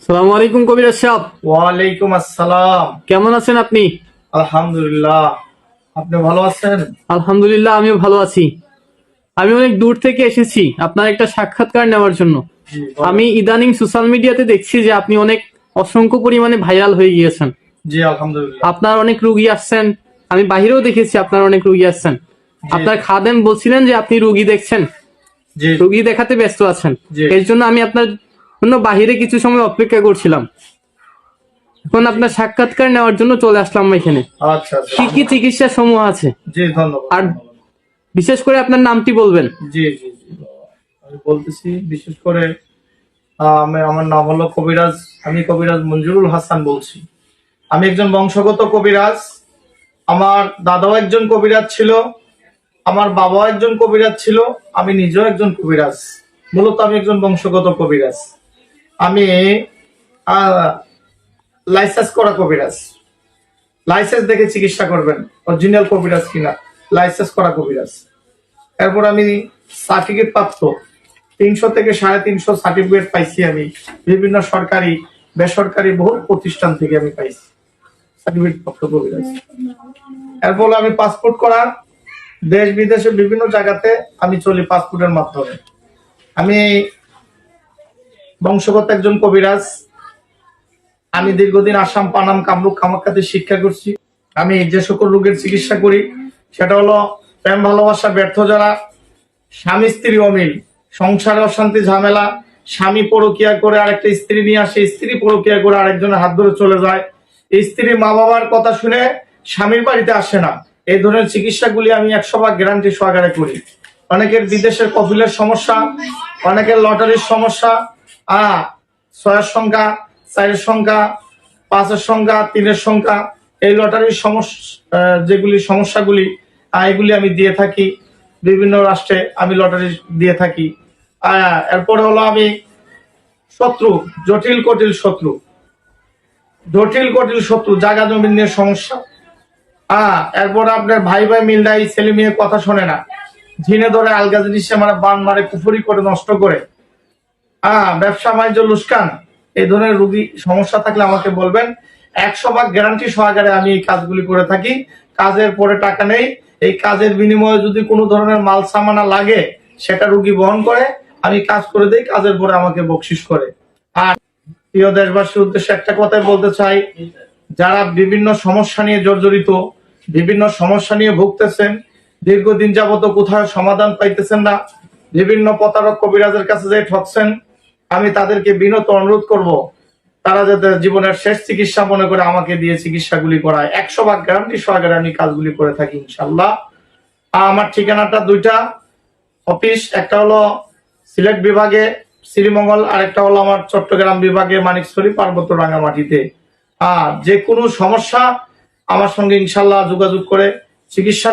সালামু আলাইকুম কবিরাজ সাহেব। ওয়ালাইকুম আসসালাম। কেমন আছেন আপনি? আলহামদুলিল্লাহ। আপনি ভালো আছেন? আলহামদুলিল্লাহ, আমিও ভালো আছি। আমি অনেক দূর থেকে এসেছি আপনার একটা সাক্ষাৎকার নেওয়ার জন্য। জি, বলেন। আমি ইদানিং সোশ্যাল মিডিয়াতে দেখছি যে আপনি অনেক অসংখ্য পরিমাণে ভাইরাল হয়ে গিয়েছেন। জি, আলহামদুলিল্লাহ। আপনার অনেক রুগী আসছেন, আমি বাহিরেও দেখেছি আপনার অনেক রুগী আসছেন। জি, আপনার খাদেম বলছিলেন যে আপনি রুগী দেখছেন, জি, রুগী দেখাতে ব্যস্ত আছেন। জি। এর জন্য আমি আপনার জন্য বাহিরে কিছু সময় অপেক্ষা করছিলাম। এখন আপনার সাক্ষাৎকার নেওয়ার জন্য চলে আসলাম এখানে। আচ্ছা, আচ্ছা। কি কি চিকিৎসা সমূহ আছে, জি, ধন্যবাদ। আর ধন্যবাদ। বিশেষ করে আপনার নামটি বলবেন? জি, জি, জি। আমি বলতেছি বিশেষ করে আমার নাম হলো কবিরাজ। আমি কবিরাজ মঞ্জুরুল হাসান বলছি। আমি একজন বংশগত কবিরাজ। আমার দাদাও একজন কবিরাজ ছিল, আমার বাবাও একজন কবিরাজ ছিল, আমি নিজেও একজন কবিরাজ। মূলত আমি একজন বংশগত কবিরাজ। আমি লাইসেন্স করা কবিরাজ। লাইসেন্স দেখে চিকিৎসা করবেন, অরিজিনাল কবিরাজ কিনা, লাইসেন্স করা কবিরাজ। এরপর আমি সার্টিফিকেট প্রাপ্ত 300 থেকে 350 সার্টিফিকেট পাইছি আমি বিভিন্ন সরকারি বেসরকারি বহু প্রতিষ্ঠান থেকে আমি পাইছি সার্টিফিকেট প্রাপ্ত কবিরাজ। এরপর আমি পাসপোর্ট করা, দেশ বিদেশে বিভিন্ন জায়গাতে আমি চলি পাসপোর্টের মাধ্যমে। আমি বংশগত একজন কবিরাজ। আমি দীর্ঘদিন আসাম, পানাম, কামরূপ, কামাখ্যাতে শিক্ষা করছি। আমি যে সকল রোগের চিকিৎসা করি সেটা হলো প্রেম ভালোবাসা ব্যর্থ যারা, স্বামী স্ত্রী অমিল, সংসারে অশান্তি ঝামেলা, স্বামী পরকিয়া করে আরেকটা স্ত্রী নিয়ে আসে, স্ত্রী পরকিয়া করে আরেকজনের হাত ধরে চলে যায়, স্ত্রী মা বাবার কথা শুনে স্বামীর বাড়িতে আসে না, এই ধরনের চিকিৎসাগুলি আমি 100% গ্যারান্টি সহকারে করি। অনেকের বিদেশের কফিলের সমস্যা, অনেকের লটারির সমস্যা, 6 সংখ্যা, 4 সংখ্যা, 5 সংখ্যা, 3 সংখ্যা, এই লটারির সমস্যা, যেগুলি সমস্যাগুলি এগুলি আমি দিয়ে থাকি। বিভিন্ন রাষ্ট্রে আমি লটারি দিয়ে থাকি। এরপরে হলো আমি শত্রু, জটিল কটিল শত্রু, জায়গা জমি নিয়ে সমস্যা। এরপর আপনার ভাই ভাই মিল নাই, ছেলে মেয়ে কথা শোনে না, ঝিনে ধরে আলগা জিনিস মানে বান মারে, কুফুরি করে নষ্ট করে, ব্যবসা বাণিজ্য লুস্কান, এই ধরনের রোগী সমস্যা থাকলে আমাকে বলবেন। 100% গ্যারান্টি সহকারে আমি এই কাজগুলি করে থাকি। কাজের পরে টাকা নেই, এই কাজের বিনিময়ে যদি কোনো ধরনের মাল সামানা লাগে সেটা রোগী বহন করে, আমি কাজ করে দেই, কাজের পরে আমাকে বকশিশ করে। আর প্রিয় দেশবাসীর উদ্দেশ্যে একটা কথাই বলতে চাই, যারা বিভিন্ন সমস্যা নিয়ে জর্জরিত, বিভিন্ন সমস্যা নিয়ে ভুগতেছেন, দীর্ঘদিন যাবত কোথাও সমাধান পাইতেছেন না, বিভিন্ন প্রতারক কবিরাজের কাছে যে ঠকছেন, আমি তাদেরকে বিনত অনুরোধ করব তারা যাতে জীবনের শেষ চিকিৎসা মনে করে আমাকে দিয়ে চিকিৎসাগুলি করায়। 100% গ্যারান্টি সহকারে আমি কাজগুলি করে থাকি ইনশাল্লাহ। আমার ঠিকানাটা 2টা অফিস, একটা হলো সিলেট বিভাগে শ্রীমঙ্গল, আর একটা হলো আমার চট্টগ্রাম বিভাগে মানিকছড়ি পার্বত্য রাঙামাটিতে। যে কোনো সমস্যা আমার সঙ্গে ইনশাল্লাহ যোগাযোগ করে চিকিৎসা